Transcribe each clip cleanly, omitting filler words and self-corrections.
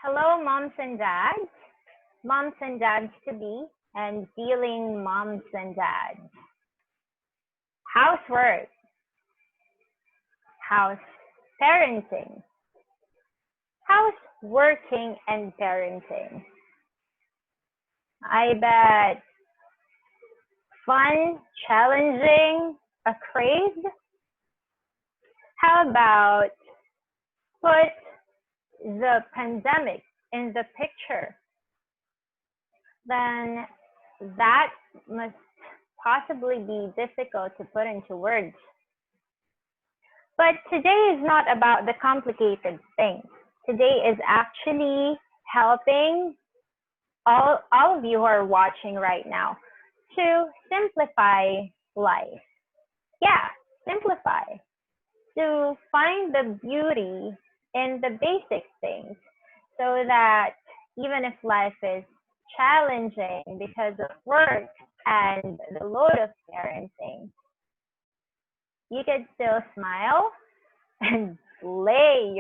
Hello, moms and dads to be, and feeling moms and dads. Housework, house parenting, house working and parenting. I bet fun, challenging, a craze. How about put the pandemic in the picture? Then that must possibly be difficult to put into words. But today is not about the complicated things. Today is actually helping all of you who are watching right now to simplify life. Yeah, simplify. To find the beauty in the basic things so that even if life is challenging because of work and the load of parenting, you could still smile and lay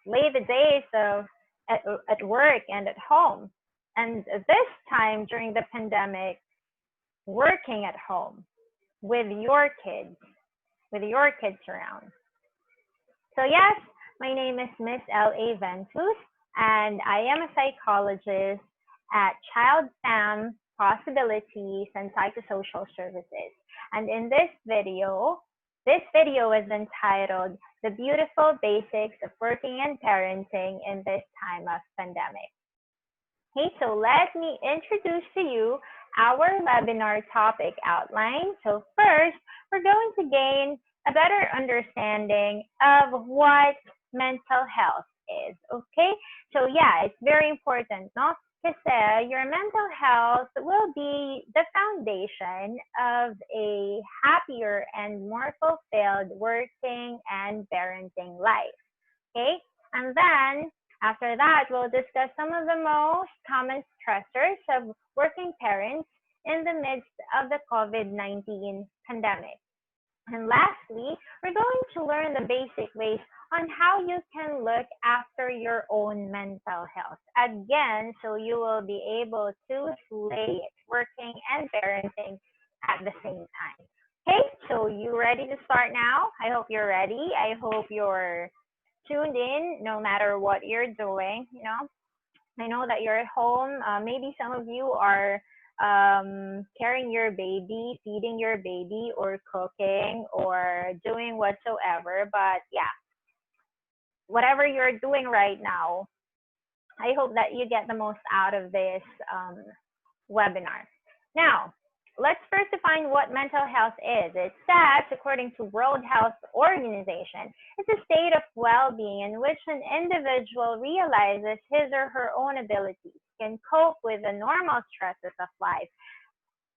the days of at work and at home. And this time during the pandemic, working at home with your kids around. So yes, my name is Miss L.A. Ventus, and I am a psychologist at Childfam, Possibilities, and Psychosocial Services. And in this video is entitled The Beautiful Basics of Working and Parenting in This Time of Pandemic. Okay, so let me introduce to you our webinar topic outline. So first, we're going to gain a better understanding of what mental health is, okay? So yeah, it's very important, no? Kasi your mental health will be the foundation of a happier and more fulfilled working and parenting life, okay? And then after that, we'll discuss some of the most common stressors of working parents in the midst of the COVID-19 pandemic. And lastly, we're going to learn the basic ways on how you can look after your own mental health. Again, so you will be able to slay it, working and parenting at the same time. Okay, so you ready to start now? I hope you're ready. I hope you're tuned in no matter what you're doing. You know, I know that you're at home. Maybe some of you are carrying your baby, feeding your baby, or cooking, or doing whatsoever. But yeah, whatever you're doing right now, I hope that you get the most out of this webinar. Now, let's first define what mental health is. It says, according to World Health Organization, it's a state of well-being in which an individual realizes his or her own abilities, can cope with the normal stresses of life,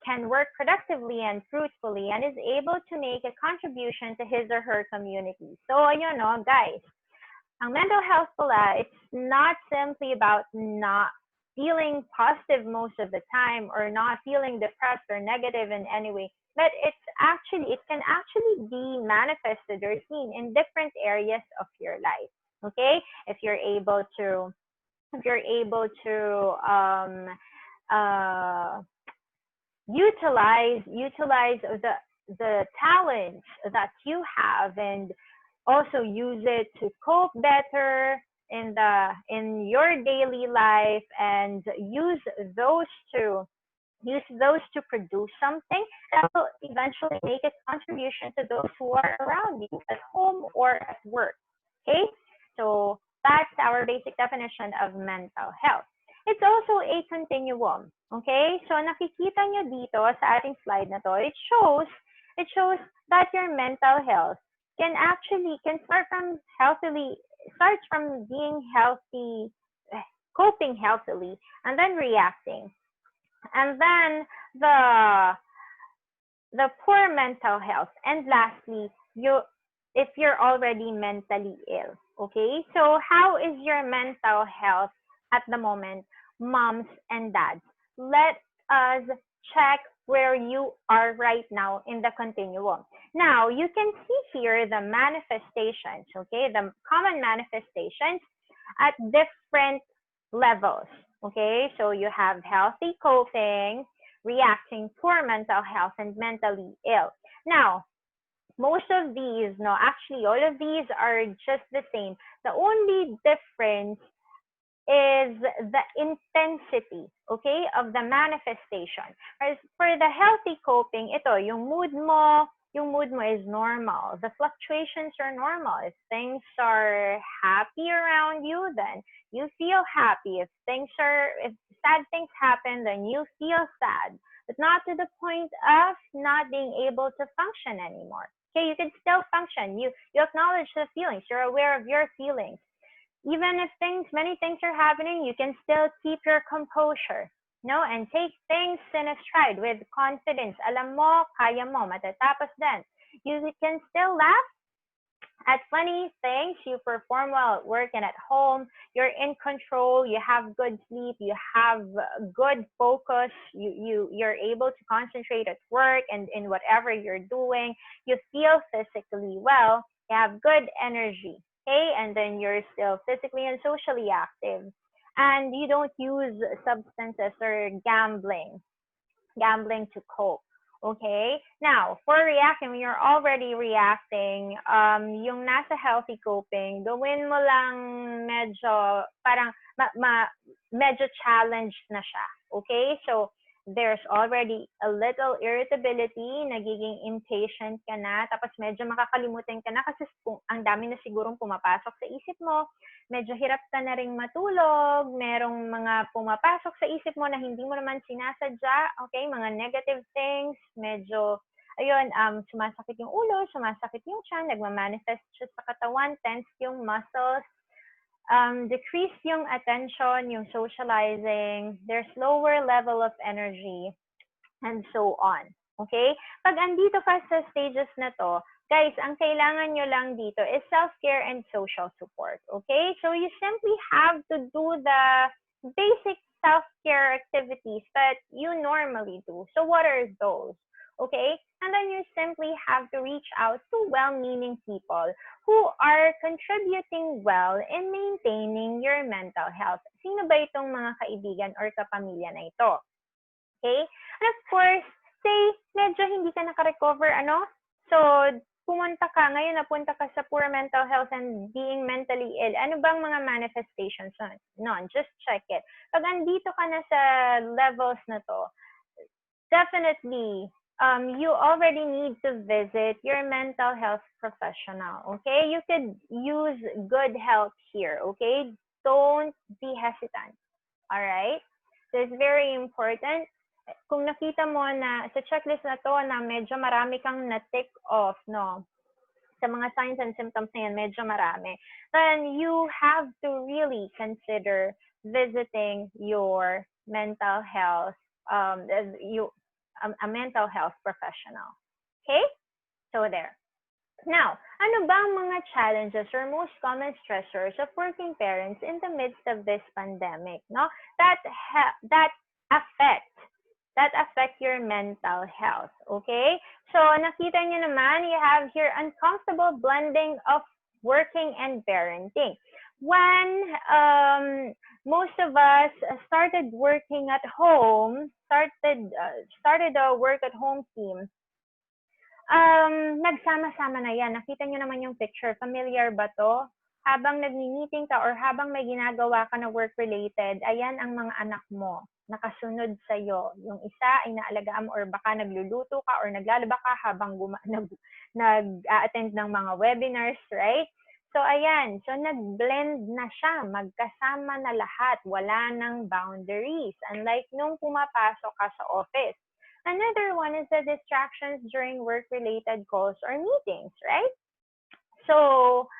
can work productively and fruitfully, and is able to make a contribution to his or her community. So, you know, guys, ang mental health pala, it's not simply about not feeling positive most of the time or not feeling depressed or negative in any way, but it can actually be manifested or seen in different areas of your life. Okay, if you're able to utilize the talents that you have and also use it to cope better in your daily life and use those to produce something that will eventually make a contribution to those who are around you at home or at work. Okay, so that's our basic definition of mental health. It's also a continuum. Okay, so nakikita nyo dito sa ating slide na to, it shows that your mental health can starts from being healthy, coping healthily, and then reacting. And then the poor mental health. And lastly, if you're already mentally ill. Okay, so how is your mental health at the moment, moms and dads? Let us check where you are right now in the continuum. Now, you can see here the manifestations, okay, the common manifestations at different levels. Okay, so you have healthy coping, reacting, poor mental health, and mentally ill. Now, most of these, no, actually, all of these are just the same. The only difference is the intensity, okay, of the manifestation. As for the healthy coping, ito, yung mood mo is normal. The fluctuations are normal. If things are happy around you, then you feel happy. If sad things happen, then you feel sad. But not to the point of not being able to function anymore. Okay, you can still function. You acknowledge the feelings. You're aware of your feelings. Even if many things are happening, you can still keep your composure, no? And take things in a stride with confidence. Alam mo, kaya mo, matatapos din. You can still laugh at funny things. You perform well at work and at home. You're in control. You have good sleep. You have good focus. You're able to concentrate at work and in whatever you're doing. You feel physically well. You have good energy. Okay, and then you're still physically and socially active, and you don't use substances or gambling to cope. Okay? Now, for reacting, when you're already reacting, yung nasa healthy coping, gawin mo lang medyo, parang, medyo challenged na siya. Okay? So, there's already a little irritability, nagiging impatient ka na, tapos medyo makakalimutan ka na kasi ang dami na sigurong pumapasok sa isip mo, medyo hirap ka na ring matulog, merong mga pumapasok sa isip mo na hindi mo naman sinasadya, okay, mga negative things, medyo, ayun, sumasakit yung ulo, sumasakit yung tiyan, nagmamanifest siya sa katawan, tense yung muscles, decrease yung attention, yung socializing, there's lower level of energy, and so on. Okay? Pag andito ka sa stages na to, guys, ang kailangan nyo lang dito is self-care and social support. Okay? So you simply have to do the basic self-care activities that you normally do. So what are those? Okay? And then you simply have to reach out to well-meaning people who are contributing well in maintaining your mental health. Sino ba itong mga kaibigan or kapamilya na ito? Okay? And of course, say, medyo hindi ka naka-recover, ano? So, pumunta ka, ngayon napunta ka sa poor mental health and being mentally ill. Ano bang mga manifestations nun? Just check it. Pag andito ka na sa levels na to, definitely, you already need to visit your mental health professional, okay? You could use good help here, okay? Don't be hesitant, all right? So it's very important. Kung nakita mo na sa checklist na to na medyo marami kang na-tick off, no? Sa mga signs and symptoms na yan, medyo marami, then you have to really consider visiting your mental health, a mental health professional. Okay? So there. Now, ano ba ang mga challenges or most common stressors of working parents in the midst of this pandemic, no? That affect your mental health, okay? So, nakita niyo naman, you have here uncomfortable blending of working and parenting. When most of us started working at home, started a work at home team, nagsama-sama na yan. Nakita niyo naman yung picture. Familiar ba to? Habang nagmi-meeting ka or habang may ginagawa ka na work-related, ayan ang mga anak mo, nakasunod sa'yo. Yung isa ay naalagaan mo or baka nagluluto ka or naglalaba ka habang nag-attend ng mga webinars, right? So, ayan. So, nag-blend na siya. Magkasama na lahat. Wala nang boundaries. Unlike nung pumapasok ka sa office. Another one is the distractions during work-related calls or meetings, right? So,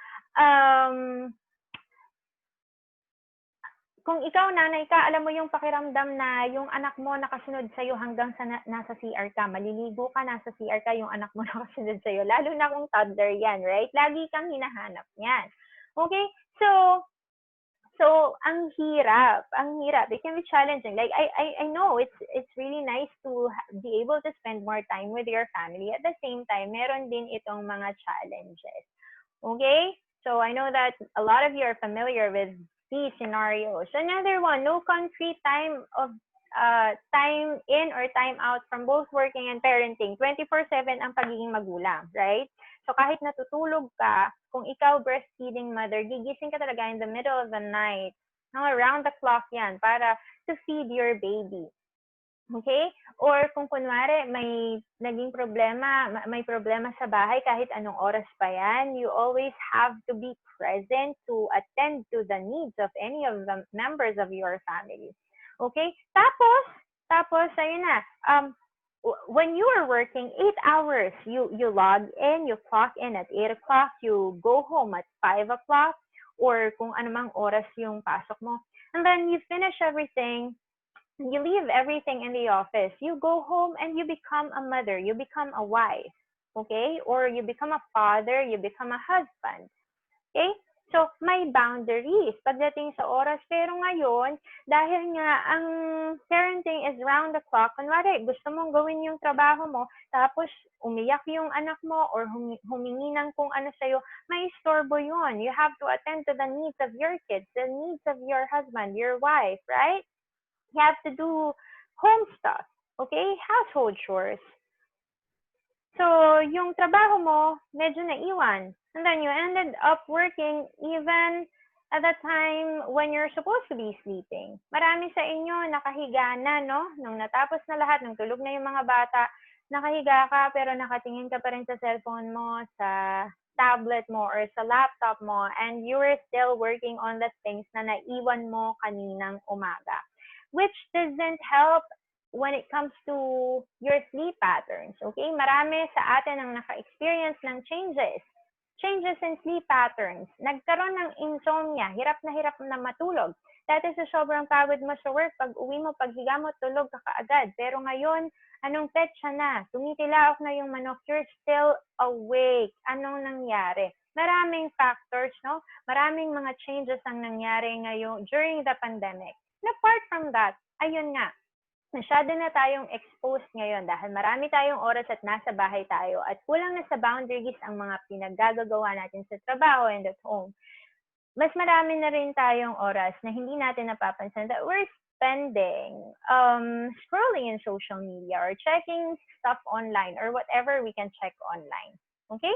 kung ikaw, nanay ka, alam mo yung pakiramdam na yung anak mo nakasunod sa'yo hanggang sa nasa CR ka. Maliligo ka, nasa CR ka, yung anak mo nakasunod sa'yo. Lalo na kung toddler yan, right? Lagi kang hinahanap yan. Okay? So, ang hirap. It can be challenging. Like, I know it's really nice to be able to spend more time with your family. At the same time, meron din itong mga challenges. Okay? So I know that a lot of you are familiar with these scenarios. Another one, no concrete time in or time out from both working and parenting. 24/7 ang pagiging magulang, right? So kahit natutulog ka, kung ikaw breastfeeding mother, gigising ka talaga in the middle of the night. Around the clock yan para to feed your baby. Okay? Or kung kunwari may naging problema, may problema sa bahay kahit anong oras pa yan, you always have to be present to attend to the needs of any of the members of your family. Okay? Tapos, ayun na, when you are working 8 hours, you log in, you clock in at 8 o'clock, you go home at 5 o'clock, or kung anumang oras yung pasok mo. And then you finish everything, you leave everything in the office. You go home and you become a mother, you become a wife, okay? Or you become a father, you become a husband, okay? So, may boundaries pagdating sa oras. Pero ngayon, dahil nga ang parenting is round the clock, kunwari, gusto mong gawin yung trabaho mo, tapos umiyak yung anak mo or humingi ng kung ano sa'yo, may istorbo yun. You have to attend to the needs of your kids, the needs of your husband, your wife, right? You have to do home stuff, okay? Household chores. So, yung trabaho mo, medyo naiwan. And then you ended up working even at the time when you're supposed to be sleeping. Marami sa inyo nakahiga na, no? Nung natapos na lahat, nung tulog na yung mga bata, nakahiga ka pero nakatingin ka pa rin sa cellphone mo, sa tablet mo, or sa laptop mo, and you were still working on the things na naiwan mo kaninang umaga. Which doesn't help when it comes to your sleep patterns, okay? Marami sa atin ang naka-experience ng changes in sleep patterns. Nagkaroon ng insomnia, hirap na matulog. Dati sa sobrang pagod mo sa work, pag uwi mo, pag higa mo, tulog ka kaagad. Pero ngayon, anong petsa na? Tumitilaok na yung manok, you're still awake. Anong nangyari? Maraming factors, no? Maraming mga changes ang nangyari ngayon during the pandemic. And apart from that, ayun nga, masyado na tayong exposed ngayon dahil marami tayong oras at nasa bahay tayo at kulang na sa boundaries ang mga pinaggagawa natin sa trabaho and at home. Mas marami na rin tayong oras na hindi natin napapansin that we're spending scrolling in social media or checking stuff online or whatever we can check online. Okay?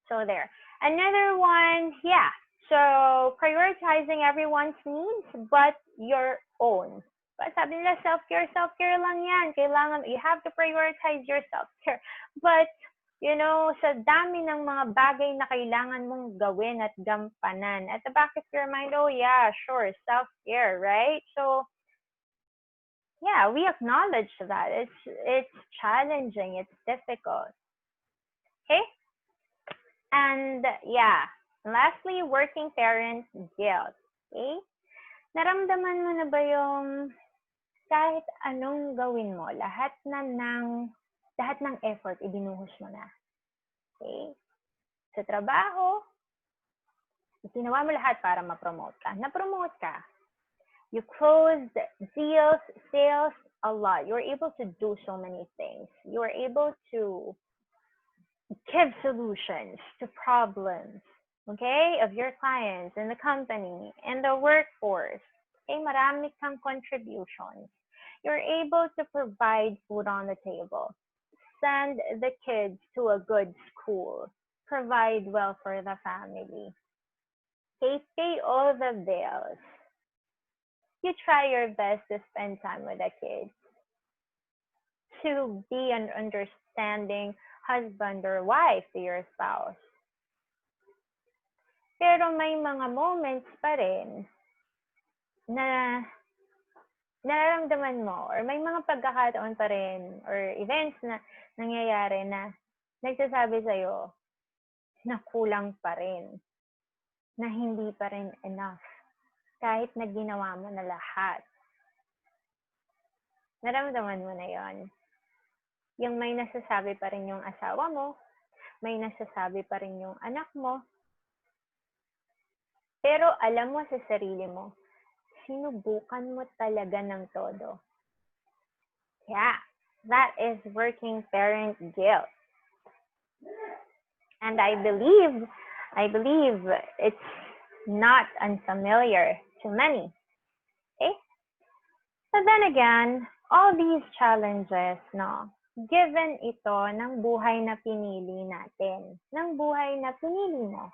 So there. Another one, yeah. So prioritizing everyone's needs but your own. Sabi nila, self-care lang yan. Kailangan, you have to prioritize your self-care. But, you know, sa dami ng mga bagay na kailangan mong gawin at gampanan, at the back of your mind, oh yeah, sure, self-care, right? So, yeah, we acknowledge that. It's challenging, it's difficult. Okay? And, yeah, lastly, working parent guilt. Okay? Naramdaman mo na ba yung kahit anong gawin mo, lahat ng effort ibinuhos mo na. Okay? Sa trabaho, ginawa mo lahat para ma-promote ka. Na-promote ka. You closed deals, sales, a lot. You were able to do so many things. You were able to give solutions to problems, okay, of your clients and the company and the workforce. Okay, marami kang contributions. You're able to provide food on the table, send the kids to a good school, provide well for the family, okay, pay all the bills. You try your best to spend time with the kids, to be an understanding husband or wife to your spouse. Pero may mga moments pa rin na nararamdaman mo or may mga pagkakataon pa rin or events na nangyayari na nagsasabi sa'yo na kulang pa rin, na hindi pa rin enough kahit na ginawa mo na lahat. Naramdaman mo na yon. Yung may nasasabi pa rin yung asawa mo, may nasasabi pa rin yung anak mo, pero alam mo sa sarili mo, sinubukan mo talaga ng todo. Yeah, that is working parent guilt. And I believe I believe it's not unfamiliar to many. Okay? So then again, all these challenges, no, given ito ng buhay na pinili natin, ng buhay na pinili mo,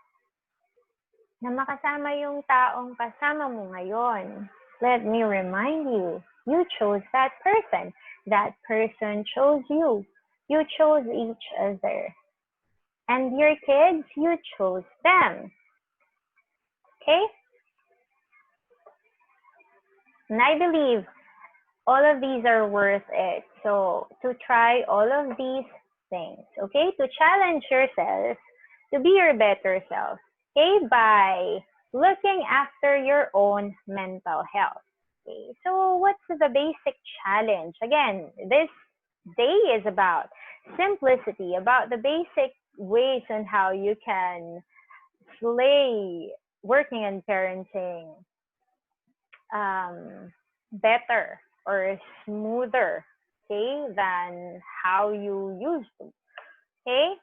na makasama yung taong kasama mo ngayon. Let me remind you, you chose that person. That person chose you. You chose each other. And your kids, you chose them. Okay? And I believe all of these are worth it. So to try all of these things, okay? To challenge yourself to be your better self, okay? By looking after your own mental health. Okay, so what's the basic challenge? Again, this day is about simplicity, about the basic ways on how you can slay working and parenting better or smoother, okay, than how you used to. Okay?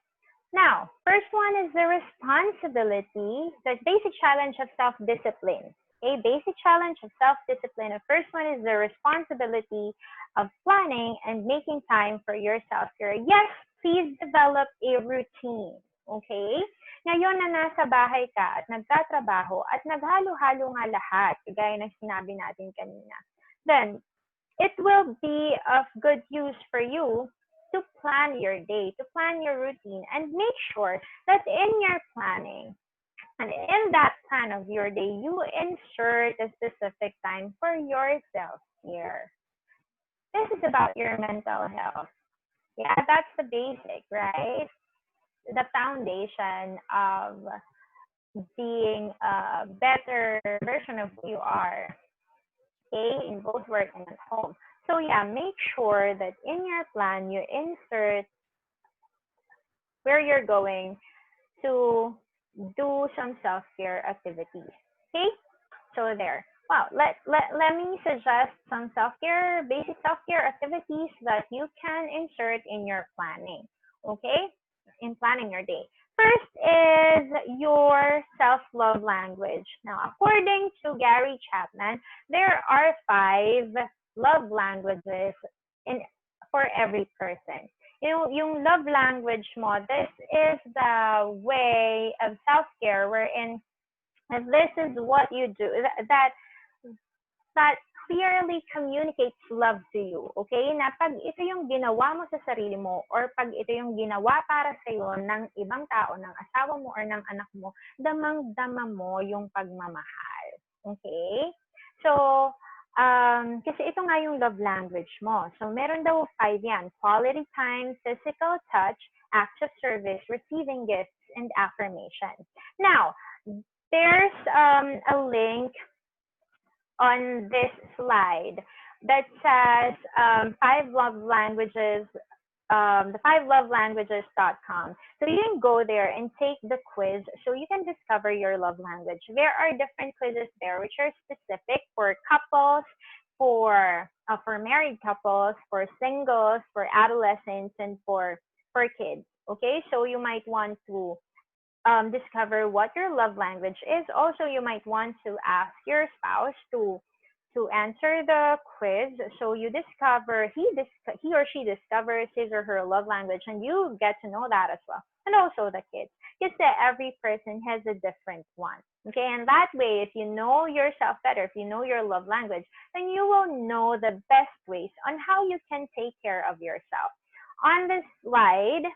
Now, first one is the responsibility, the basic challenge of self-discipline. Okay, basic challenge of self-discipline. The first one is the responsibility of planning and making time for your self-care. Yes, please develop a routine. Okay? Ngayon na nasa bahay ka at nagtatrabaho at naghalo-halo nga lahat, gaya ng sinabi natin kanina, then it will be of good use for you to plan your day, to plan your routine, and make sure that in your planning and in that plan of your day, you insert a specific time for yourself here. This is about your mental health. Yeah, that's the basic, right? The foundation of being a better version of who you are, okay, in both work and at home. So yeah, make sure that in your plan, you insert where you're going to do some self-care activities. Okay? So there. Wow, let me suggest some self-care, basic self-care activities that you can insert in your planning. Okay? In planning your day. First is your self-love language. Now, according to Gary Chapman, there are 5 love languages for every person. Yung love language mo, this is the way of self-care wherein this is what you do, that clearly communicates love to you, okay? Na pag ito yung ginawa mo sa sarili mo or pag ito yung ginawa para sa iyo ng ibang tao, ng asawa mo or ng anak mo, damang-dama mo yung pagmamahal, okay? So, kasi ito nga yung love language mo. So, meron daw 5 yan. Quality time, physical touch, acts of service, receiving gifts, and affirmation. Now, there's a link on this slide that says 5 love languages, the 5lovelanguages.com. So you can go there and take the quiz so you can discover your love language. There are different quizzes there which are specific for couples, for married couples, for singles, for adolescents, and for kids. Okay, so you might want to discover what your love language is. Also, you might want to ask your spouse to answer the quiz, so you discover he or she discovers his or her love language, and you get to know that as well. And also the kids, because every person has a different one. Okay, and that way, if you know yourself better, if you know your love language, then you will know the best ways on how you can take care of yourself. On this slide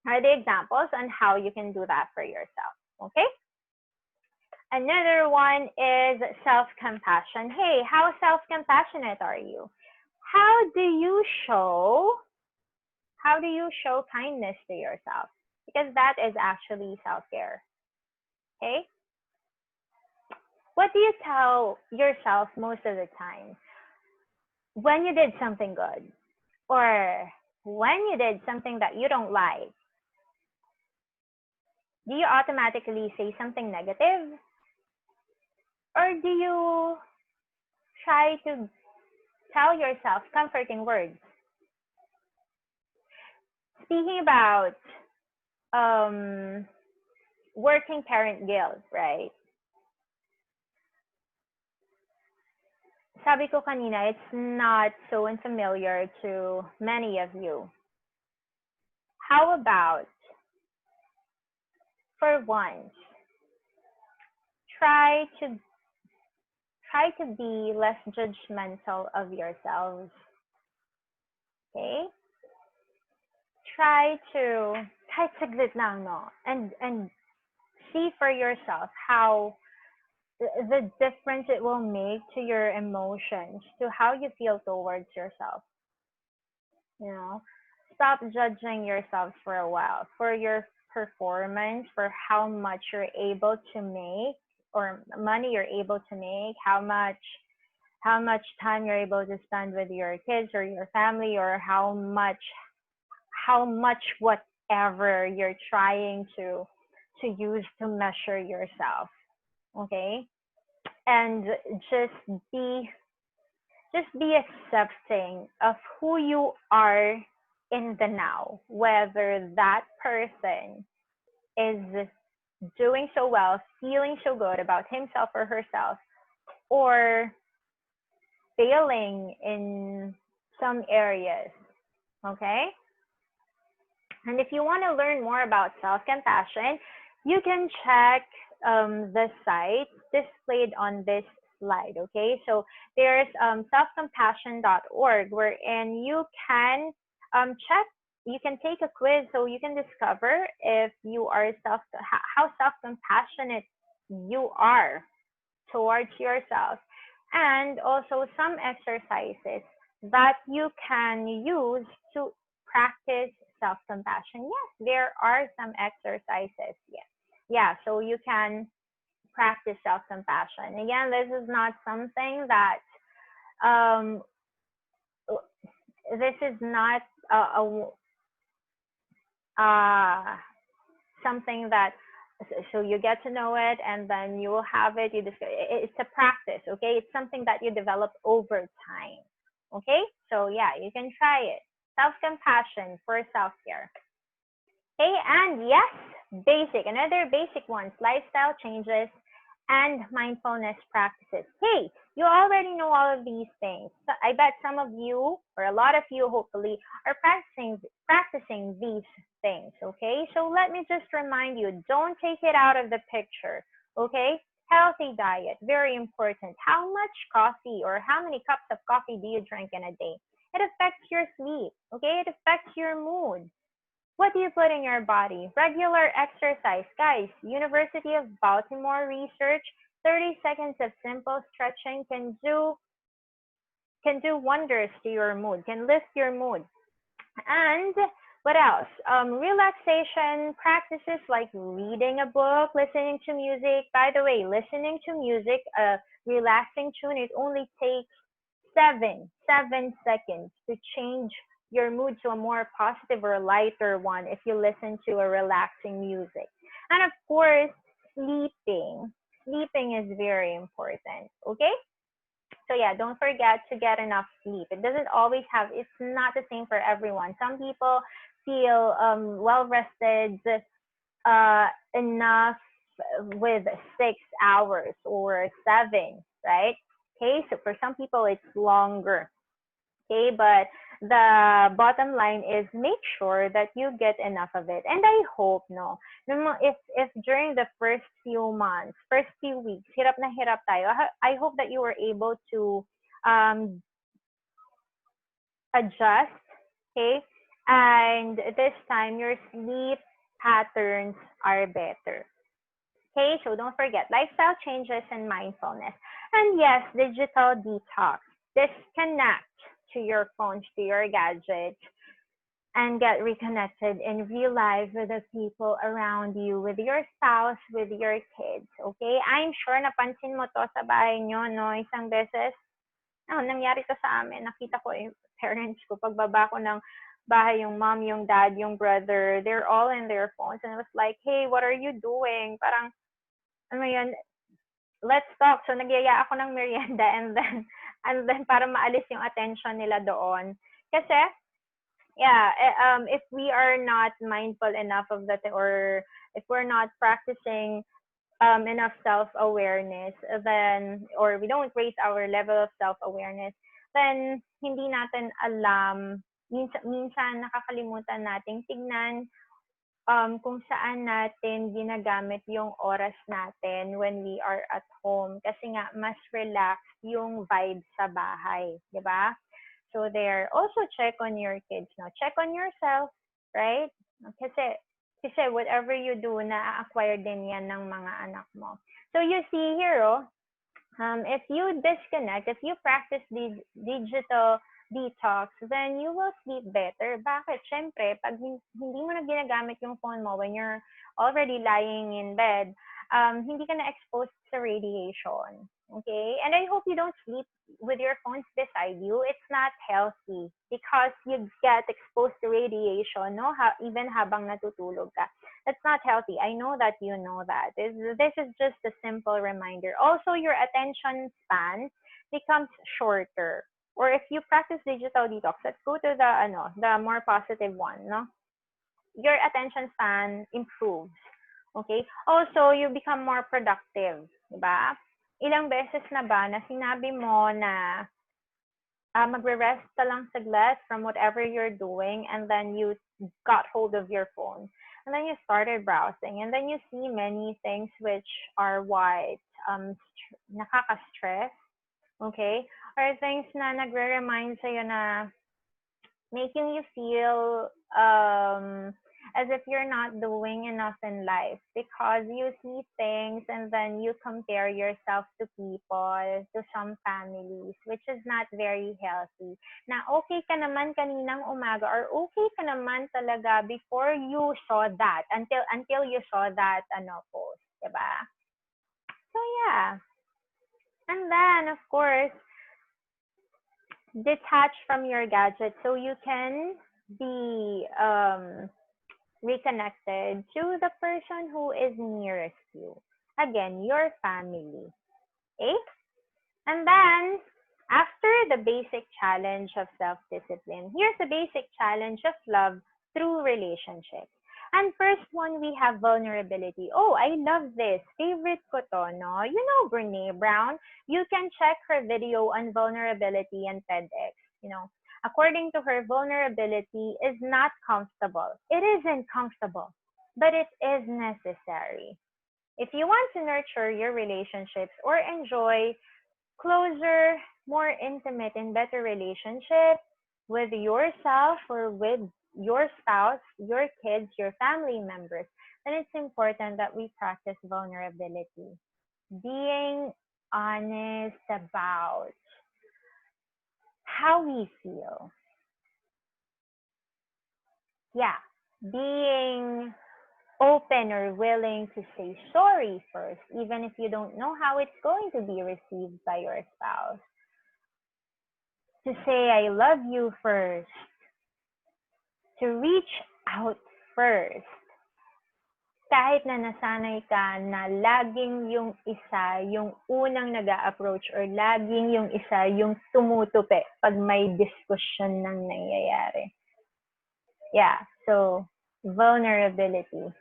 are the examples on how you can do that for yourself. Okay. Another one is self-compassion. Hey, how self-compassionate are you? How do you show kindness to yourself? Because that is actually self-care. Okay? What do you tell yourself most of the time? When you did something good or when you did something that you don't like, do you automatically say something negative? Or do you try to tell yourself comforting words? Speaking about working parent guilt, right? Sabi ko kanina, it's not so unfamiliar to many of you. How about, for once, try to be less judgmental of yourselves. Okay? Try to, kahit saglit lang, no? And see for yourself how the difference it will make to your emotions, to how you feel towards yourself. You know, stop judging yourself for a while, for your performance, for how much you're able to make, or money you're able to make, how much time you're able to spend with your kids or your family, or how much whatever you're trying to use to measure yourself. Okay? And just be accepting of who you are in the now, whether that person is doing so well, feeling so good about himself or herself, or failing in some areas. Okay? And if you want to learn more about self-compassion, you can check the site displayed on this slide. Okay, so there's selfcompassion.org, wherein you can check, you can take a quiz so you can discover if you are how self-compassionate you are towards yourself, and also some exercises that you can use to practice self-compassion. Yes, there are some exercises. Yes. Yeah, so you can practice self-compassion. Again, this is not something that this is not something that, so you get to know it and then you will have it. It's a practice, okay? It's something that you develop over time, okay? So yeah, you can try it. Self-compassion for self-care. Okay, and yes, another basic ones, lifestyle changes and mindfulness practices. Hey, you already know all of these things. So I bet some of you, or a lot of you hopefully, are practicing these things, okay? So let me just remind you, don't take it out of the picture, okay? Healthy diet, very important. How much coffee or how many cups of coffee do you drink in a day? It affects your sleep, okay? It affects your mood. What do you put in your body? Regular exercise. Guys, University of Baltimore research, 30 seconds of simple stretching can do wonders to your mood, can lift your mood. And what else? Relaxation practices like reading a book, listening to music. By the way, listening to music, a relaxing tune, it only takes 7 seconds to change your mood to a more positive or lighter one if you listen to a relaxing music. And of course, sleeping. Sleeping is very important, okay? So yeah, don't forget to get enough sleep. It doesn't always have, it's not the same for everyone. Some people feel well rested enough with 6 hours or 7, right? Okay, so for some people it's longer. Okay, but the bottom line is make sure that you get enough of it. And I hope, no, if during the first few months, first few weeks, hirap na hirap tayo, I hope that you were able to adjust, okay? And this time your sleep patterns are better. Okay, so don't forget lifestyle changes and mindfulness. And yes, digital detox. Disconnect to your phones, to your gadgets, and get reconnected in real life with the people around you, with your spouse, with your kids. Okay? I'm sure napansin mo to sa bahay nyo, no? Isang beses, nangyari to sa amin. Nakita ko yung parents ko, pagbaba ko ng bahay, yung mom, yung dad, yung brother, they're all in their phones. And I was like, hey, what are you doing? Parang, ano yun, let's talk. So nagyaya ako ng merienda and then para maalis yung attention nila doon. Kasi yeah, if we are not mindful enough of that, or if we're not practicing enough self-awareness, then, or we don't raise our level of self-awareness, then hindi natin alam, minsan nakakalimutan nating tignan kung saan natin ginagamit yung oras natin when we are at home. Kasi nga, mas relaxed yung vibe sa bahay, di ba? So there, also check on your kids, no? Check on yourself, right? Kasi whatever you do, na-acquire din yan ng mga anak mo. So you see here, if you disconnect, if you practice digital detox, then you will sleep better. Bakit? Siyempre, pag hindi mo na ginagamit yung phone mo when you're already lying in bed, hindi ka na exposed to radiation. Okay? And I hope you don't sleep with your phones beside you. It's not healthy because you get exposed to radiation, no? Even habang natutulog ka. That's not healthy. I know that you know that. This is just a simple reminder. Also, your attention span becomes shorter. Or if you practice digital detox, let's go to the more positive one, no? Your attention span improves. Okay? Also, you become more productive, diba? Ilang beses na ba na sinabi mo na magre-rest ka lang saglit from whatever you're doing, and then you got hold of your phone, and then you started browsing, and then you see many things which are nakaka-stress, okay? Or things na nagre-remind sa'yo na making you feel as if you're not doing enough in life, because you see things and then you compare yourself to people, to some families, which is not very healthy. Na okay ka naman kaninang umaga, or okay ka naman talaga before you saw that, until you saw that post, diba? So yeah. And then, of course, detach from your gadget so you can be reconnected to the person who is nearest you. Again, your family. Okay? And then, after the basic challenge of self-discipline, here's the basic challenge of love through relationships. And first one, we have vulnerability. Oh, I love this. Favorite ko to, no? You know Brene Brown. You can check her video on vulnerability and TEDx. You know, according to her, vulnerability is not comfortable. It isn't comfortable, but it is necessary. If you want to nurture your relationships or enjoy closer, more intimate and better relationship with yourself or with your spouse, your kids, your family members, then it's important that we practice vulnerability. Being honest about how we feel. Yeah, being open or willing to say sorry first, even if you don't know how it's going to be received by your spouse. To say I love you first. To reach out first. Kahit na nasanay ka na laging yung isa yung unang nag-a-approach, or laging yung isa yung tumutupi pag may discussion nang nangyayari. Yeah, so vulnerability.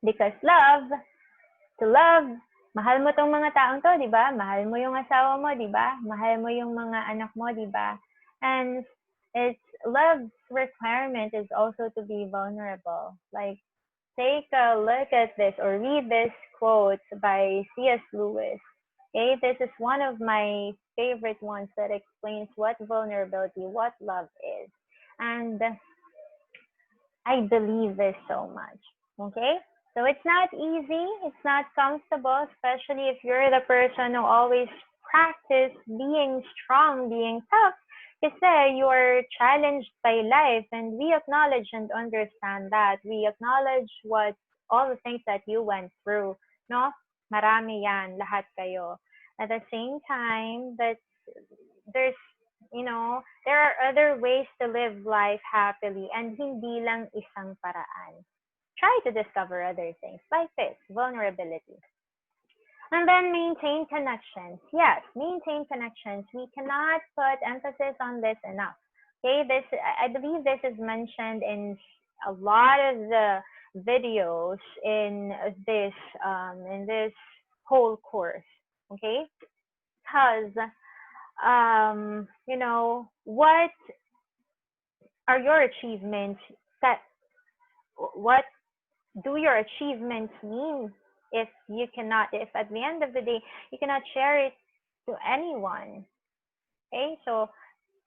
Because to love, mahal mo tong mga taong to, di ba? Mahal mo yung asawa mo, di ba? Mahal mo yung mga anak mo, di ba? And it's love's requirement is also to be vulnerable. Like, take a look at this or read this quote by C.S. Lewis. Okay, this is one of my favorite ones that explains what vulnerability, what love is. And I believe this so much. Okay? So it's not easy, it's not comfortable, especially if you're the person who always practice being strong, being tough. Kasi you're challenged by life, and we acknowledge and understand that. We acknowledge all the things that you went through, no? Marami yan, lahat kayo. At the same time, that there are other ways to live life happily, and hindi lang isang paraan. Try to discover other things like this, vulnerability. And then maintain connections. Yes, maintain connections. We cannot put emphasis on this enough. Okay, I believe this is mentioned in a lot of the videos in this whole course. Okay, because you know, what are your achievements? That what do your achievements mean if you cannot, if at the end of the day you cannot share it to anyone? Okay, so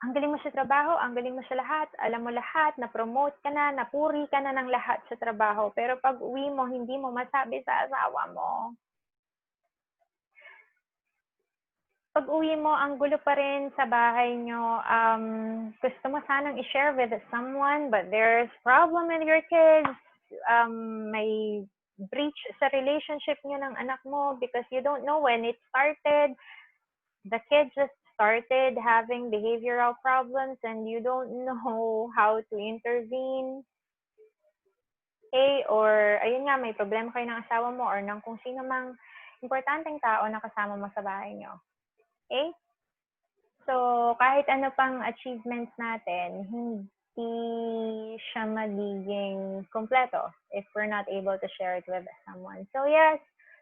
ang galing mo sa trabaho, ang galing mo sa lahat, alam mo lahat, na-promote ka na, napuri ka na ng lahat sa trabaho, pero pag uwi mo, hindi mo masabi sa asawa mo. Pag uwi mo, ang gulo pa rin sa bahay nyo. Gusto mo sanang i-share with someone, but there's problem with your kids. May breach sa relationship nyo ng anak mo because you don't know when it started. The kid just started having behavioral problems and you don't know how to intervene. Okay? Or, ayun nga, may problema kayo ng asawa mo or ng kung sino mang importanteng tao na kasama mo sa bahay nyo. Okay? So, kahit ano pang achievements natin, hindi siya magiging kompleto if we're not able to share it with someone. So, yes,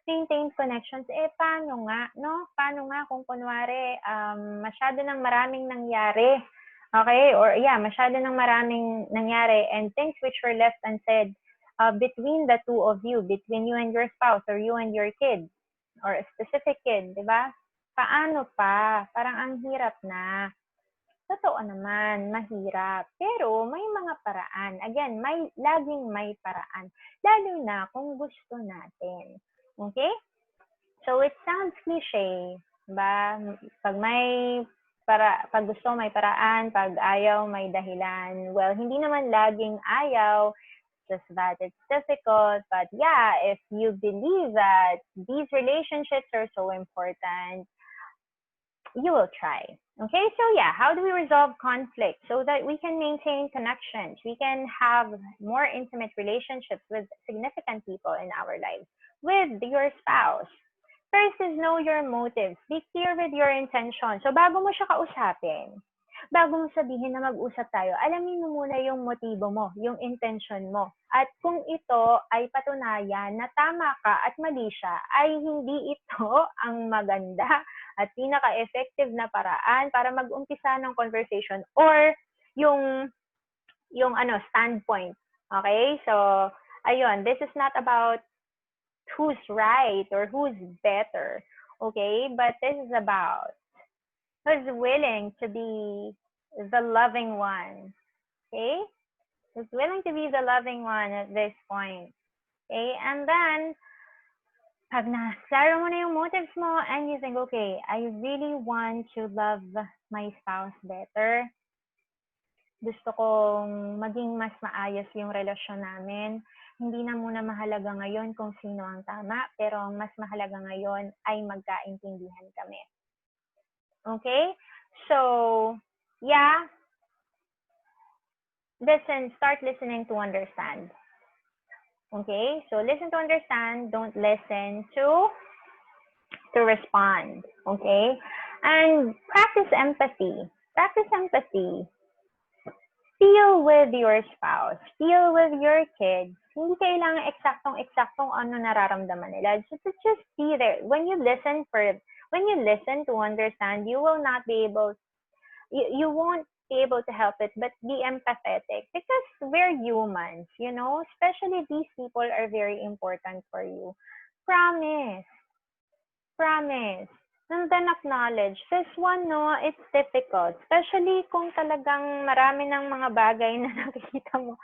maintain connections. Paano nga, no? Paano nga kung kunwari, masyado ng maraming nangyari, okay? Or, yeah, masyado ng maraming nangyari and things which were left unsaid between the two of you, between you and your spouse or you and your kid or a specific kid, di ba? Paano pa? Parang ang hirap na. Totoo naman, mahirap. Pero may mga paraan. Again, laging may paraan. Lalo na kung gusto natin. Okay? So it sounds cliche, ba? Pag gusto may paraan, pag ayaw may dahilan. Well, hindi naman laging ayaw, just that it's difficult. But yeah, if you believe that these relationships are so important, you will try. Okay, so yeah, how do we resolve conflict so that we can maintain connections? We can have more intimate relationships with significant people in our lives, with your spouse. First is know your motives. Be clear with your intention. So bago mo siya kausapin, bago mo sabihin na mag-usap tayo, alamin mo muna yung motibo mo, yung intention mo. At kung ito ay patunayan na tama ka at mali siya, ay hindi ito ang maganda at pinaka-effective na paraan para mag-umpisa ng conversation or yung standpoint. Okay? So, ayun, this is not about who's right or who's better. Okay? But this is about who's willing to be the loving one. Okay? Who's willing to be the loving one at this point. Okay? And then, pag na-klaro mo na yung motives mo and you think, okay, I really want to love my spouse better. Gusto kong maging mas maayos yung relasyon namin. Hindi na muna mahalaga ngayon kung sino ang tama, pero ang mas mahalaga ngayon ay magkaintindihan kami. Okay? So, yeah, start listening to understand. Okay, so listen to understand, don't listen to respond. Okay, and practice empathy. Practice empathy. Feel with your spouse. Feel with your kids. Hindi kailangan eksaktong ano nararamdaman nila. Just be there. When you listen to understand, you will not be able. You won't be able to help it, but be empathetic because we're humans, you know, especially these people are very important for you. Promise. And then acknowledge. This one, no, it's difficult. Especially kung talagang marami ng mga bagay na nakikita mo.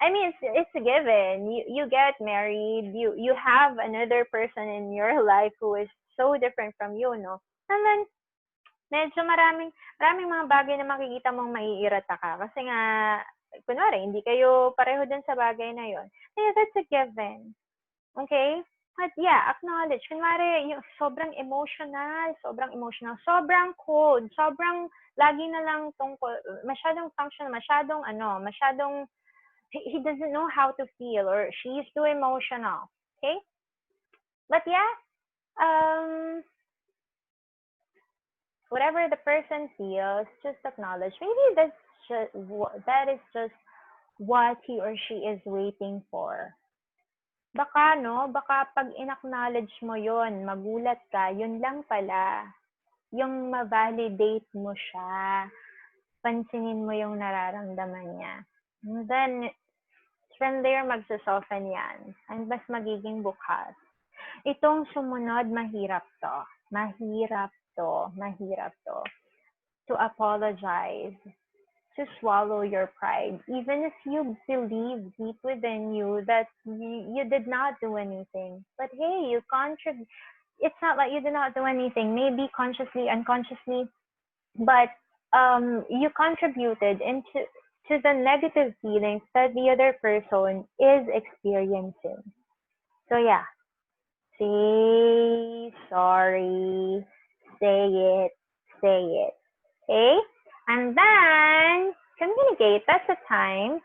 I mean, it's a given. You get married, you have another person in your life who is so different from you, no? And then, medyo maraming mga bagay na makikita mong maiirata ka. Kasi nga, kunwari, hindi kayo pareho dun sa bagay na yon. Yeah, that's a given. Okay? But yeah, acknowledge. Kunwari, yung sobrang emotional, sobrang cold, sobrang lagi na lang tungkol, masyadong function, masyadong, he doesn't know how to feel or she's too emotional. Okay? But yeah, whatever the person feels, just acknowledge. Maybe that is just what he or she is waiting for. Baka, no? Baka pag in-acknowledge mo yon, magulat ka, yun lang pala. Yung ma-validate mo siya. Pansinin mo yung nararamdaman niya. And then, from there, magsasoften yan. And mas magiging bukas. Itong sumunod, mahirap to. Mahirap to. Mahirap to. To apologize. To swallow your pride. Even if you believe deep within you that you did not do anything. But hey, you contribute. It's not like you did not do anything. Maybe consciously, unconsciously, but you contributed into to the negative feelings that the other person is experiencing. So yeah, say sorry, say it, say it. Okay? And then communicate. That's the time.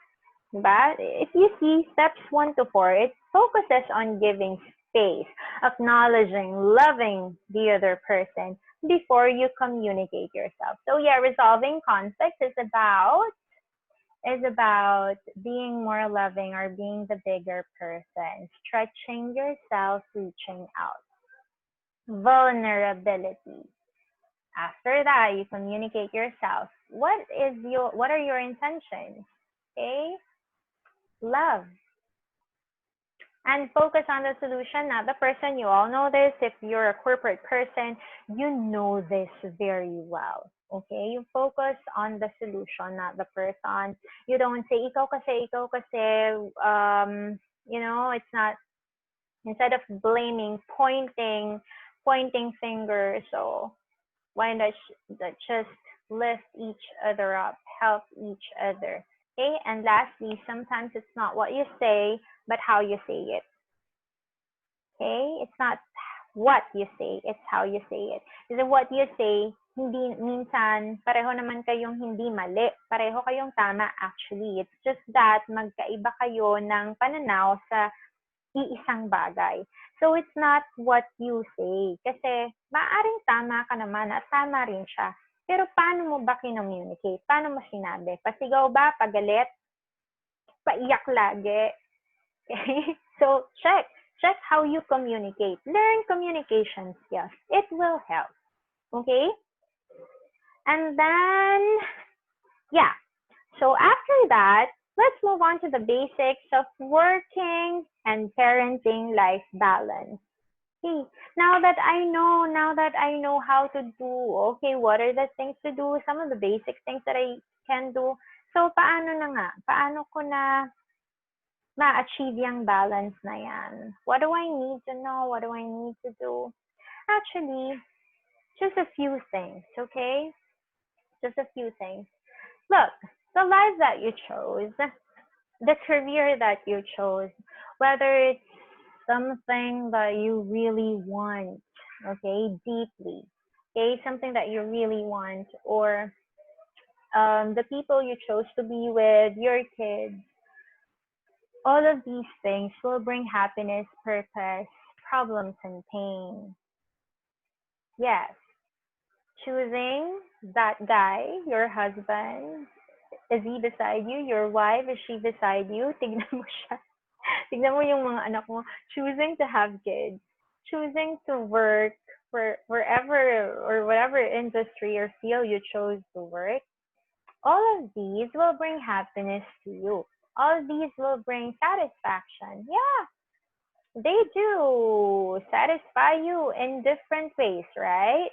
But if you see steps 1 to 4, it focuses on giving space, acknowledging, loving the other person before you communicate yourself. So yeah, resolving conflicts is about being more loving or being the bigger person, stretching yourself, reaching out. Vulnerability. After that, you communicate yourself. What are your intentions? Okay? Love. And focus on the solution, not the person. You all know this. If you're a corporate person, you know this very well. Okay? You focus on the solution, not the person. You don't say, ikaw kasi, it's not, instead of blaming, pointing fingers. So why not just lift each other up, help each other. Okay? And lastly, sometimes it's not what you say, but how you say it. Okay? It's not what you say, it's how you say it. Kasi what you say, hindi minsan pareho naman kayong hindi mali. Pareho kayong tama actually. It's just that magkaiba kayo ng pananaw sa iisang bagay. So it's not what you say. Kasi maaaring tama ka naman at tama rin siya. Pero paano mo ba kinommunicate? Paano mo sinabi? Pasigaw ba? Pagalit? Paiyak lagi? Okay? So check how you communicate. Learn communication skills. It will help. Okay? And then, yeah. So after that, let's move on to the basics of working and parenting life balance. Okay. Now that I know how to do, okay, what are the things to do? Some of the basic things that I can do. So, paano na nga? Paano ko na ma-achieve yung balance na yan? What do I need to know? What do I need to do? Actually, just a few things, okay? Just a few things. Look, the life that you chose, the career that you chose, whether it's something that you really want, okay, deeply, okay, something that you really want, or the people you chose to be with, your kids, all of these things will bring happiness, purpose, problems, and pain. Yes, choosing that guy, your husband, is he beside you? Your wife, is she beside you? Tignan mo siya. Tignan mo yung mga anak mo. Choosing to have kids. Choosing to work for wherever or whatever industry or field you chose to work. All of these will bring happiness to you. All of these will bring satisfaction. Yeah, they do satisfy you in different ways, right?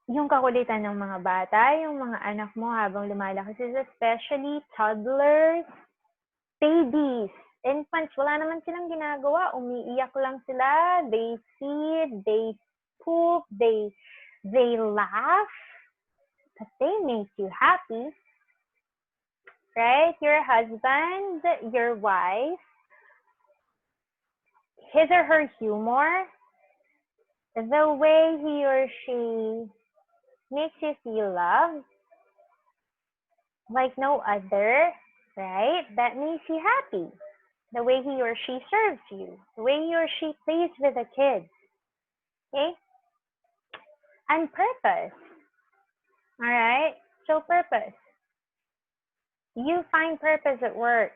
Yung kakulitan ng mga bata, yung mga anak mo habang lumalaki, especially toddlers, babies, infants, wala naman silang ginagawa. Umiiyak lang sila. They feed, they poop, they laugh. But they make you happy. Right? Your husband, your wife, his or her humor, the way he or she makes you feel loved like no other, right? That makes you happy. The way he or she serves you, the way he or she plays with the kids, okay? And purpose, all right? So purpose. You find purpose at work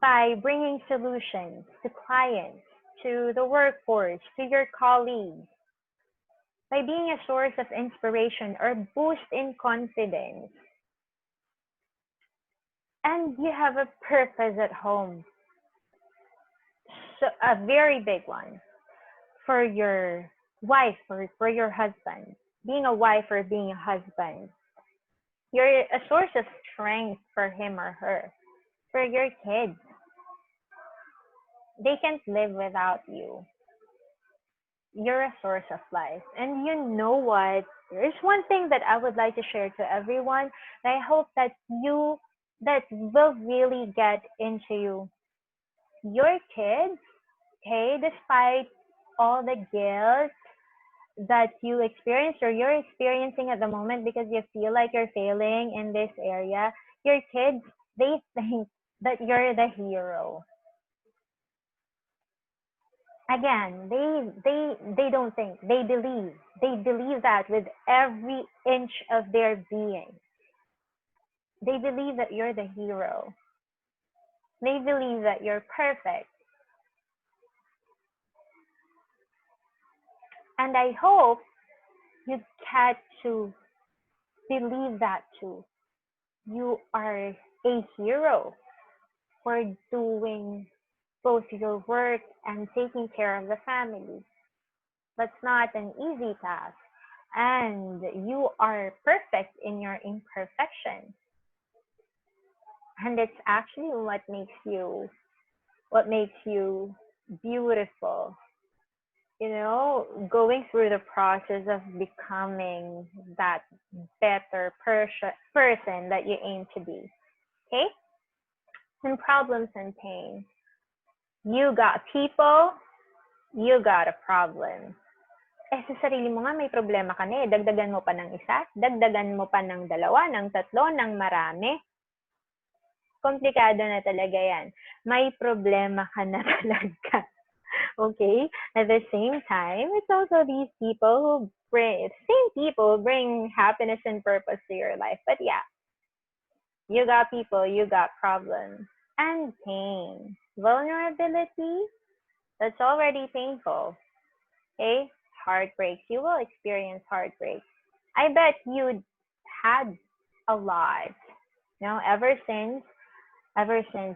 by bringing solutions to clients, to the workforce, to your colleagues, by being a source of inspiration or boost in confidence. And you have a purpose at home, so a very big one for your wife or for your husband. Being a wife or being a husband, you're a source of strength for him or her. For your kids, they can't live without you. You're a source of life. And you know what? There's one thing that I would like to share to everyone. And I hope that that will really get into you. Your kids, okay, despite all the guilt that you experience or you're experiencing at the moment because you feel like you're failing in this area, your kids, they think that you're the hero. Again, they don't think, they believe that with every inch of their being. They believe that you're the hero. They believe that you're perfect. And I hope you get to believe that too. You are a hero for doing both your work and taking care of the family. That's not an easy task. And you are perfect in your imperfection. And it's actually what makes you beautiful. You know, going through the process of becoming that better person that you aim to be. Okay? And problems and pain. You got people, you got a problem. Eh, sa sarili mo nga may problema ka na eh. Dagdagan mo pa ng isa, dagdagan mo pa ng dalawa, ng tatlo, ng marami. Komplikado na talaga yan. May problema ka na talaga. Okay? At the same time, it's also these people who bring happiness and purpose to your life. But yeah, you got people, you got problems. And pain. Vulnerability, that's already painful. Okay? Heartbreaks. You will experience heartbreak. I bet you had a lot, ever since,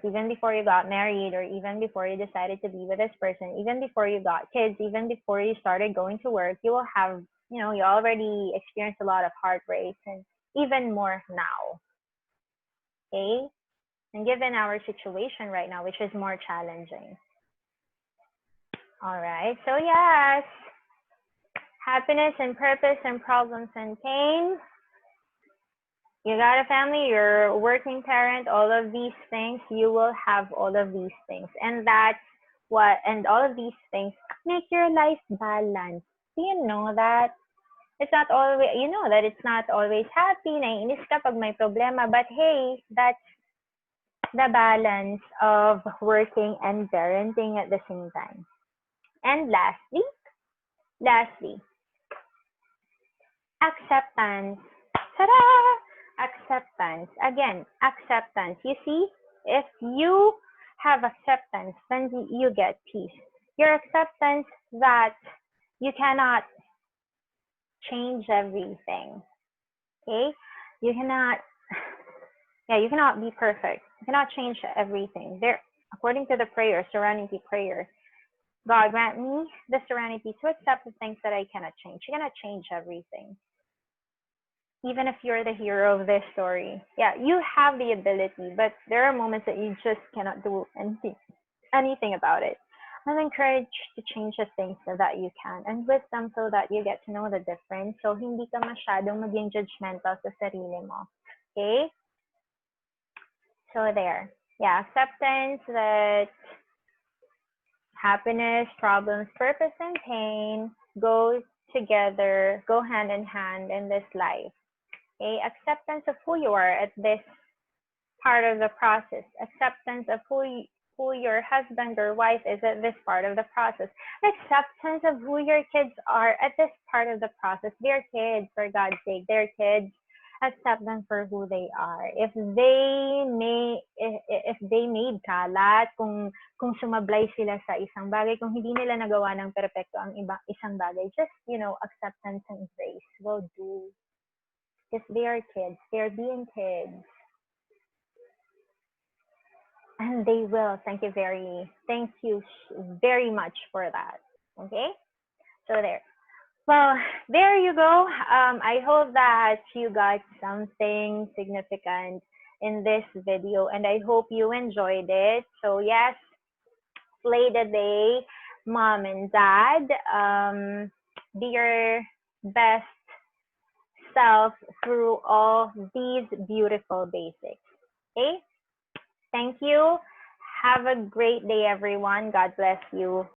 even before you got married, or even before you decided to be with this person, even before you got kids, even before you started going to work, you will have, you already experienced a lot of heartbreaks, and even more now. Okay? And given our situation right now, which is more challenging. All right. So yes, happiness and purpose and problems and pain. You got a family, you're a working parent, all of these things, you will have all of these things. And all of these things make your life balanced. Do you know that? It's not always, that it's not always happy, naiinis ka pag may problema, but hey, that's the balance of working and parenting at the same time. And lastly, acceptance. Ta-da! Acceptance. Again, acceptance. You see, if you have acceptance, then you get peace. Your acceptance that you cannot change everything. Okay? You cannot be perfect. You cannot change everything. According to the prayer, serenity prayer, God grant me the serenity to accept the things that I cannot change. You cannot change everything. Even if you're the hero of this story. Yeah, you have the ability, but there are moments that you just cannot do anything about it. I'm encouraged to change the things so that you can, and wisdom so that you get to know the difference. So, hindi ka masyadong maging judgmental sa sarili mo. Okay? So, there. Yeah, acceptance that happiness, problems, purpose, and pain go hand in hand in this life. Okay? Acceptance of who you are at this part of the process. Acceptance of who your husband or wife is at this part of the process. Acceptance of who your kids are at this part of the process. They're kids, for God's sake. They're kids. accept them for who they are. If they made kalat, kung sumablay sila sa isang bagay, kung hindi nila nagawa ng perpekto ang isang bagay, just, acceptance and grace will do. Because they are kids. They're being kids. And they will. Thank you very much for that. Okay? So there. Well, there you go. I hope that you got something significant in this video, and I hope you enjoyed it. So yes, slay the day, mom and dad. Be your best self through all these beautiful basics. Okay? Thank you. Have a great day, everyone. God bless you.